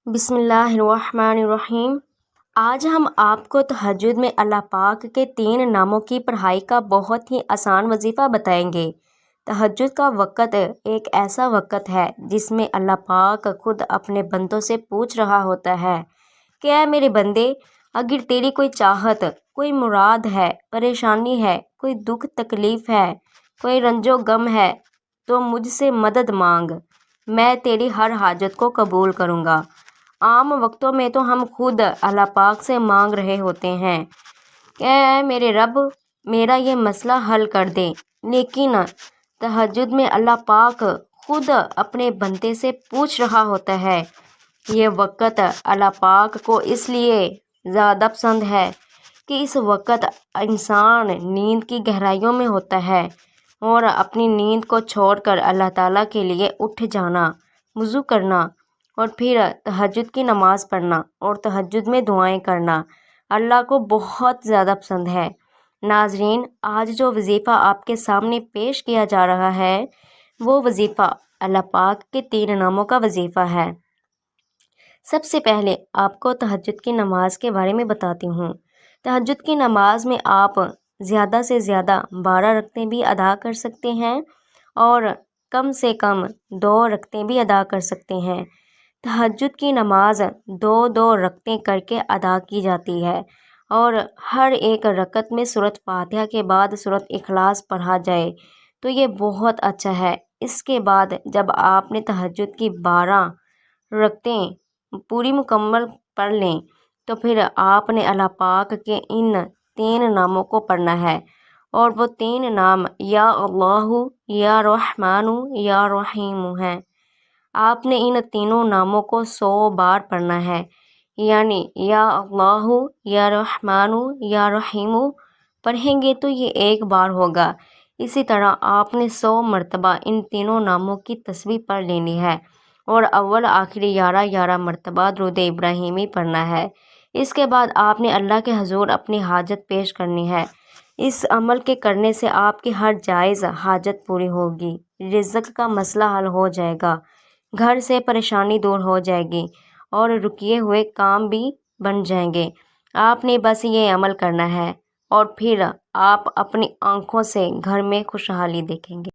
بسم اللہ الرحمن الرحیم۔ آج ہم آپ کو تہجد میں اللہ پاک کے 3 ناموں کی پڑھائی کا بہت ہی آسان وظیفہ بتائیں گے۔ تہجد کا وقت ایک ایسا وقت ہے جس میں اللہ پاک خود اپنے بندوں سے پوچھ رہا ہوتا ہے کہ اے میرے بندے، اگر تیری کوئی چاہت، کوئی مراد ہے، پریشانی ہے، کوئی دکھ تکلیف ہے، کوئی رنج و غم ہے تو مجھ سے مدد مانگ، میں تیری ہر حاجت کو قبول کروں گا۔ عام وقتوں میں تو ہم خود اللہ پاک سے مانگ رہے ہوتے ہیں کہ اے میرے رب، میرا یہ مسئلہ حل کر دے، لیکن تہجد میں اللہ پاک خود اپنے بندے سے پوچھ رہا ہوتا ہے۔ یہ وقت اللہ پاک کو اس لیے زیادہ پسند ہے کہ اس وقت انسان نیند کی گہرائیوں میں ہوتا ہے اور اپنی نیند کو چھوڑ کر اللہ تعالیٰ کے لیے اٹھ جانا، وضو کرنا اور پھر تہجد کی نماز پڑھنا اور تہجد میں دعائیں کرنا اللہ کو بہت زیادہ پسند ہے۔ ناظرین، آج جو وظیفہ آپ کے سامنے پیش کیا جا رہا ہے وہ وظیفہ اللہ پاک کے 3 ناموں کا وظیفہ ہے۔ سب سے پہلے آپ کو تہجد کی نماز کے بارے میں بتاتی ہوں۔ تہجد کی نماز میں آپ زیادہ سے زیادہ 12 رکعتیں بھی ادا کر سکتے ہیں اور کم سے کم 2 رکعتیں بھی ادا کر سکتے ہیں۔ تہجد کی نماز 2 رکعتیں کر کے ادا کی جاتی ہے اور ہر ایک رکعت میں سورۃ فاتحہ کے بعد سورۃ اخلاص پڑھا جائے تو یہ بہت اچھا ہے۔ اس کے بعد جب آپ نے تہجد کی 12 رکعتیں پوری مکمل پڑھ لیں تو پھر آپ نے اللہ پاک کے ان 3 ناموں کو پڑھنا ہے، اور وہ 3 نام یا اللہ، یا رحمان، یا رحیم ہیں۔ آپ نے ان تینوں ناموں کو 100 بار پڑھنا ہے، یعنی یا اللہ، یا رحمان، یا رحیم پڑھیں گے تو یہ 1 بار ہوگا۔ اسی طرح آپ نے 100 مرتبہ ان تینوں ناموں کی تسبیح پڑھ لینی ہے اور اول آخری 11 مرتبہ درود ابراہیمی پڑھنا ہے۔ اس کے بعد آپ نے اللہ کے حضور اپنی حاجت پیش کرنی ہے۔ اس عمل کے کرنے سے آپ کی ہر جائز حاجت پوری ہوگی، رزق کا مسئلہ حل ہو جائے گا، گھر سے پریشانی دور ہو جائے گی اور رکے ہوئے کام بھی بن جائیں گے۔ آپ نے بس یہ عمل کرنا ہے اور پھر آپ اپنی آنکھوں سے گھر میں خوشحالی دیکھیں گے۔